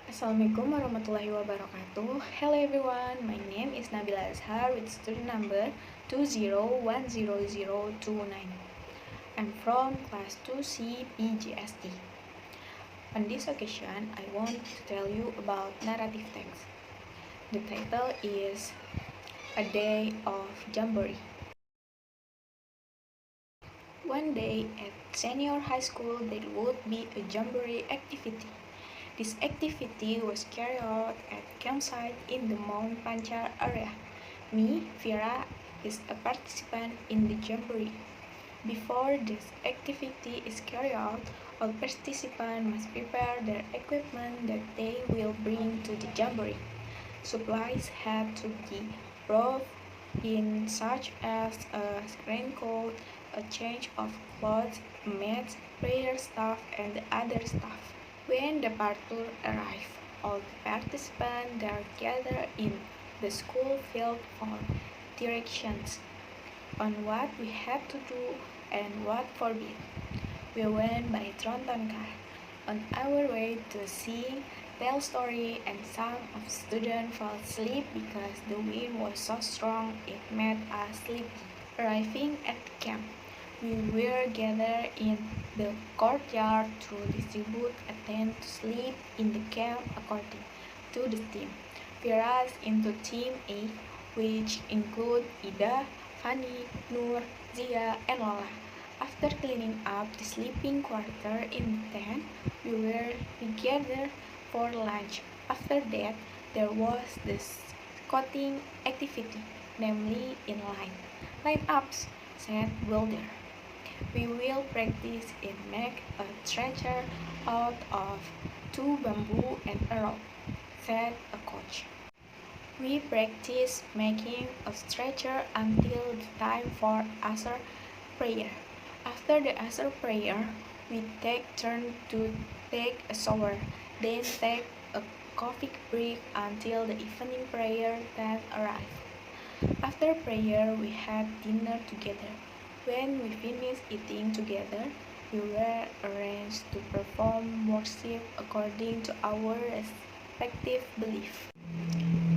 Assalamualaikum warahmatullahi wabarakatuh. Hello everyone, my name is Nabilah Azhar with student number 2010029. I'm from class 2C PGSD. On this occasion, I want to tell you about narrative text. The title is A Day of Jamboree. One day at senior high school, there would be a jamboree activity. This activity was carried out at campsite in the Mount Pancar area. Me, Vera, is a participant in the jamboree. Before this activity is carried out, all participants must prepare their equipment that they will bring to the jamboree. Supplies had to be brought in such as a raincoat, a change of clothes, mats, prayer staff, and other stuff. When the party arrived, all the participants were gathered in the school field for directions on what we had to do and what forbid. We went by Tronton car. On our way to see, tell story, and some of students fell asleep because the wind was so strong it made us sleepy. Arriving at the camp, we were gathered in the courtyard to distribute a tent to sleep in the camp according to the team. We are into Team A, which include Ida, Fanny, Nur, Zia, and Lola. After cleaning up the sleeping quarter in the tent, we gathered for lunch. After that, there was the scouting activity, namely in line-ups, said Wilder. We will practice and make a stretcher out of 2 bamboo and a rope, said a coach. We practice making a stretcher until the time for Azhar prayer. After the Azhar prayer, we take turn to take a shower, then take a coffee break until the evening prayer time arrived. After prayer, we had dinner together. When we finished eating together, we were arranged to perform worship according to our respective belief.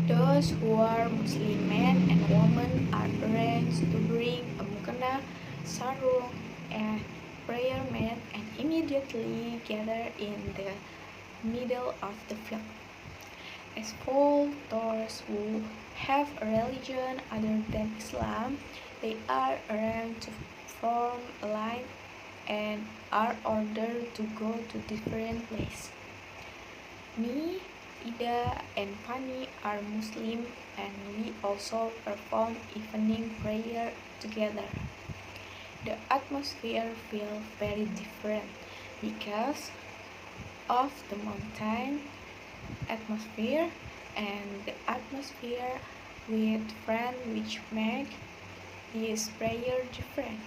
Those who are Muslim men and women are arranged to bring a mukena, sarung, and prayer mat and immediately gather in the middle of the field. As for those who have a religion other than Islam, they are arranged to form a line and are ordered to go to different places. Me, Ida, and Fanny are Muslim and we also perform evening prayer together. The atmosphere feels very different because of the mountain atmosphere and the atmosphere with friends which make this prayer different.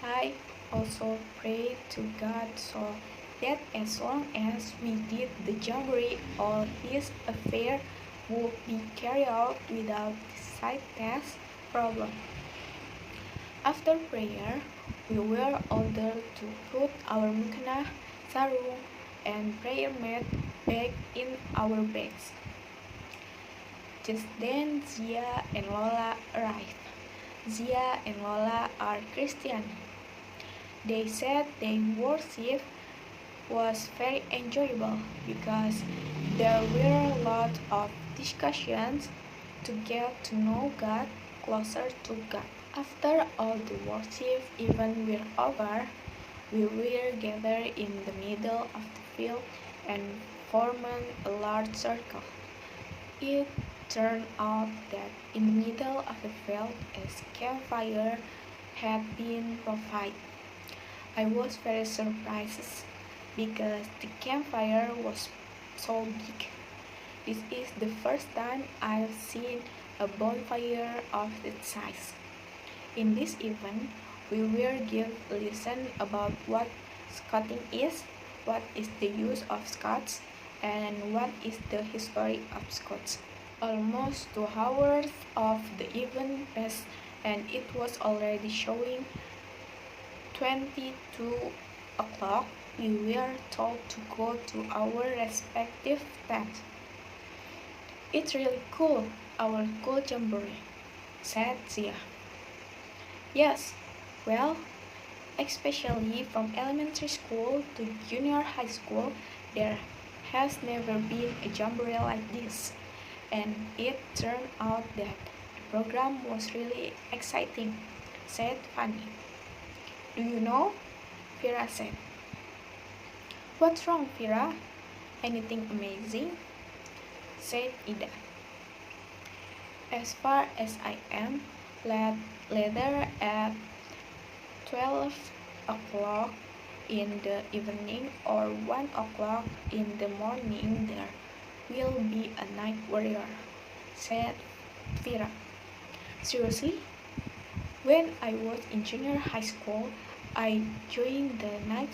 I also pray to God so that as long as we did the jamboree, all his affairs would be carried out without the side test problem. After prayer, we were ordered to put our mukena, sarung, and prayer mat back in our bags. Just then, Zia and Lola arrived. Zia and Lola are Christian. They said their worship was very enjoyable because there were a lot of discussions to get to know God, closer to God. After all the worship event were over, we were gathered in the middle of the field and formed a large circle. It turned out that in the middle of the field a campfire had been provided. I was very surprised because the campfire was so big. This is the first time I've seen a bonfire of that size. In this event, we will give a lesson about what scouting is, what is the use of scouts, and what is the history of scouts. Almost 2 hours of the event passed and it was already showing 22 o'clock we were told to go to our respective tents. It's really cool, our cool jamboree, said Zia. Yes, well, especially from elementary school to junior high school, there has never been a jamboree like this, and it turned out that the program was really exciting, said Fanny. Do you know? Vera said. What's wrong, Vera? Anything amazing? Said Ida. As far as I am, later at 12 o'clock in the evening or 1 o'clock in the morning there will be a night warrior, said Vera. Seriously? When I was in junior high school, I joined the night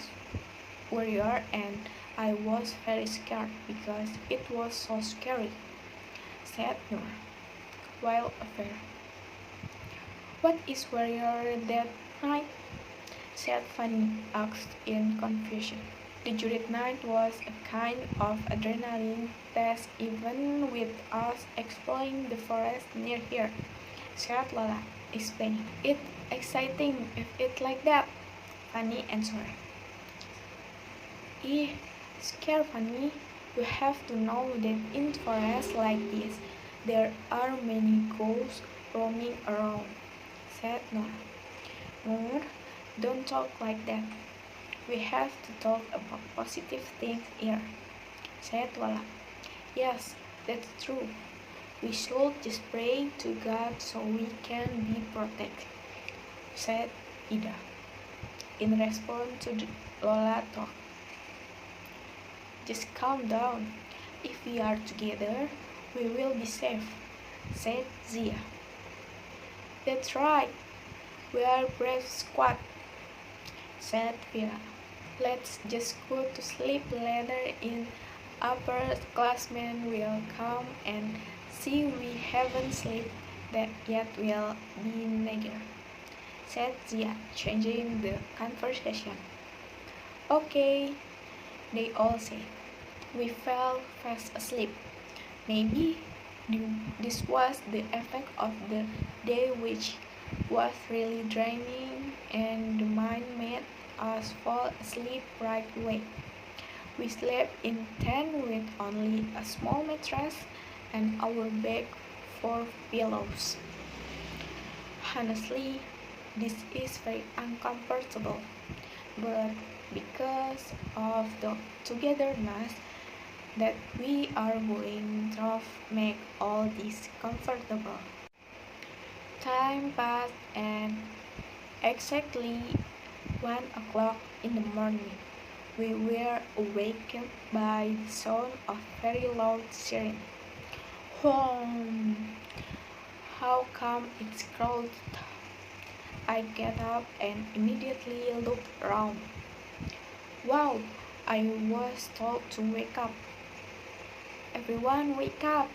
warrior and I was very scared because it was so scary, said Noor. While affair. What is warrior that night? Said Fanny, asked in confusion. The Judith night was a kind of adrenaline test even with us exploring the forest near here, said Lola, explaining. It's exciting if it's like that, Fanny answered. Scare Fanny, you have to know that in forests like this, there are many ghosts roaming around, said Noor. Noor, don't talk like that. We have to talk about positive things here, said Lola. Yes, that's true. We should just pray to God so we can be protected, said Ida, in response to Lola talk. Just calm down. If we are together, we will be safe, said Zia. That's right. We are brave squad, said Vera. Let's just go to sleep later in upperclassmen will come and see we haven't slept that yet will be nigger, said Zia, changing the conversation. Okay, they all said. We fell fast asleep. Maybe this was the effect of the day which was really draining and the mind made us fall asleep right away. We slept in tent with only a small mattress and our bag for pillows. Honestly, this is very uncomfortable, but because of the togetherness that we are going to make all this comfortable. Time passed and exactly 1 o'clock in the morning, we were awakened by the sound of very loud siren. Home! How come it's crowded? I get up and immediately looked around. Wow! I was told to wake up. Everyone wake up!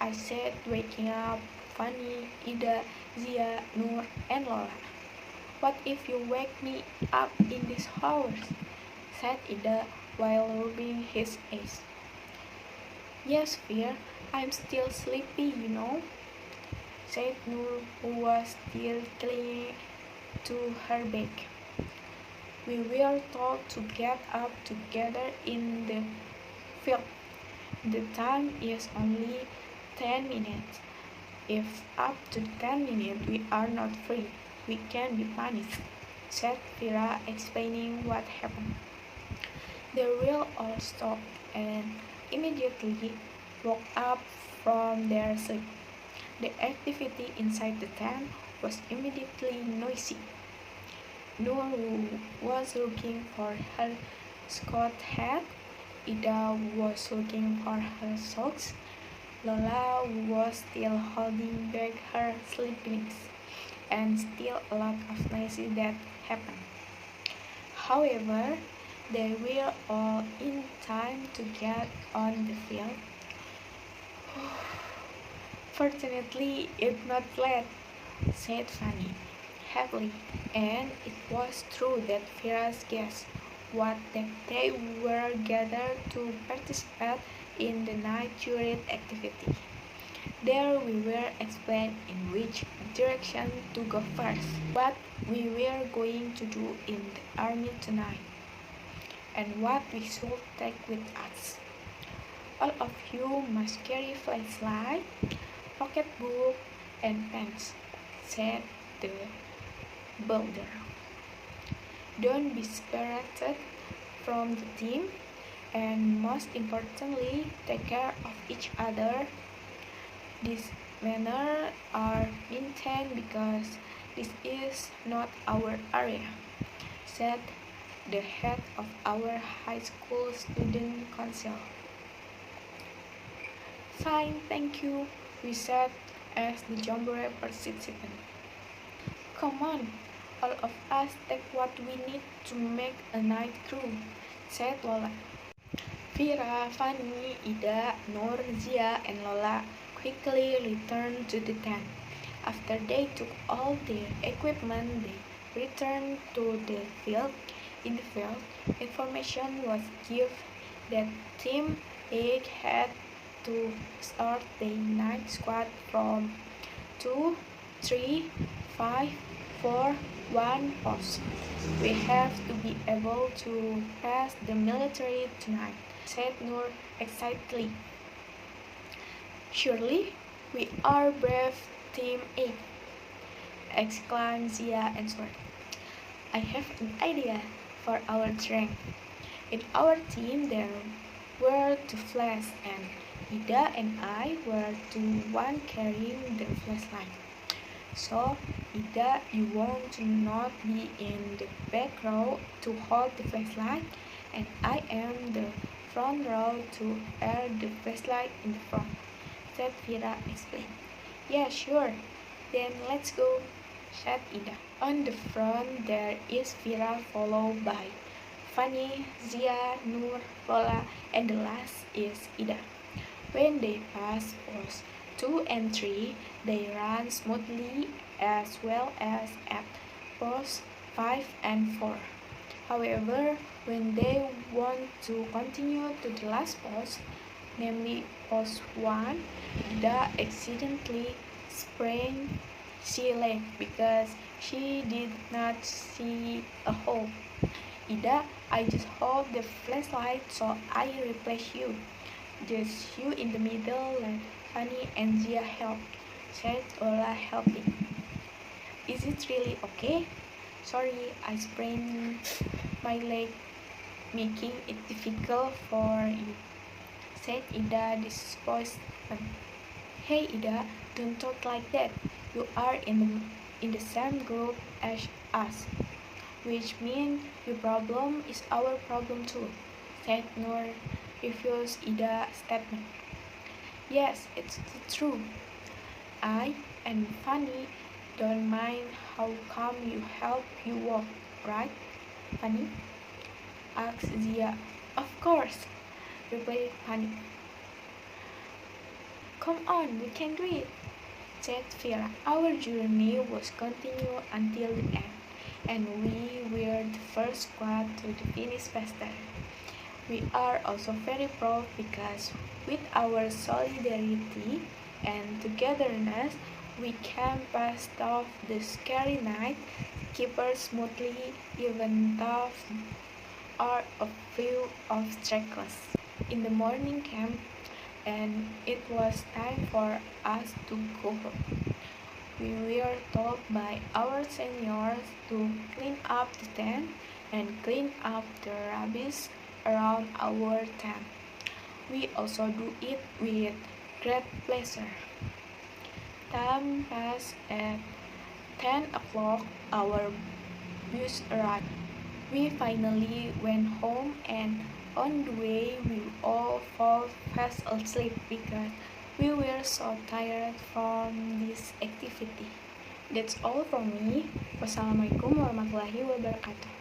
I said, waking up Fanny, Ida, Zia, Noor, and Lola. What if you wake me up in these hours? Said Ida while rubbing his eyes. Yes, Fear, I'm still sleepy, you know, said Noor, who was still clinging to her bag. We were told to get up together in the field. The time is only 10 minutes. If up to 10 minutes we are not free, we can be punished, said Vera, explaining what happened. They will all stop and immediately woke up from their sleep. The activity inside the tent was immediately noisy. Noor was looking for her Scott hat. Ida was looking for her socks. Lola was still holding back her sleepiness, and still a lot of noise that happened. However, they were all in time to get on the field. Fortunately, it's not late, said Fanny, happily, and it was true that Vera's guess what that they were gathered to participate in the night jury activity. There we were explained in which direction to go first, what we were going to do in the army tonight, and what we should take with us. All of you must carry flashlight, pocketbook, and pens, said the builder. Don't be separated from the team, and most importantly, take care of each other. These manners are maintained because this is not our area, said the head of our high school student council. Fine, thank you, we said as the Jamboree participants. Come on, all of us take what we need to make a night crew, said Lola. Vera, Fanny, Ida, Nur, Zia, and Lola quickly returned to the tent. After they took all their equipment, they returned to the field. In the field, information was given that Team 8 had to start the night squad from 2, 3, 5, 4, 1 post. We have to be able to pass the military tonight, said Nur excitedly. Surely, we are brave Team 8, exclaimed Zia and Sword. I have an idea for our drink. In our team there were 2 flashes, and Ida and I were the one carrying the flashlight. So, Ida, you want to not be in the back row to hold the flashlight, and I am the front row to air the flashlight in the front, said Vera explained. Yeah, sure. Then let's go, said Ida. On the front there is Vera, followed by Fanny, Zia, Nur, Lola, and the last is Ida. When they passed posts 2 and 3, they ran smoothly as well as at posts 5 and 4. However, when they want to continue to the last post, namely post 1, Ida accidentally sprained her leg because she did not see a hole. Ida, I just hold the flashlight so I replace you. Just you in the middle, let Fanny and Zia help, said Lola helping. Is it really okay? Sorry, I sprained my leg, making it difficult for you, said Ida disappointed. Hey Ida, don't talk like that. You are in the same group as us, which means your problem is our problem too, said Nur, refused Ida's statement. Yes, it's true. I and Fanny don't mind how come you help you walk, right, Fanny? Asked Zia. Of course, replied Fanny. Come on, we can do it, said Vera. Our journey was continued until the end, and we were the first squad to the finish faster. We are also very proud because with our solidarity and togetherness, we can pass off the scary night keeper smoothly, even though are a few obstacles. In the morning camp, and it was time for us to go home. We were told by our seniors to clean up the tent and clean up the rubbish around our tent. We also do it with great pleasure. Time passed at 10 o'clock. Our bus arrived. We finally went home, and on the way we all fell fast asleep because we were so tired from this activity. That's all from me. Wassalamualaikum warahmatullahi wabarakatuh.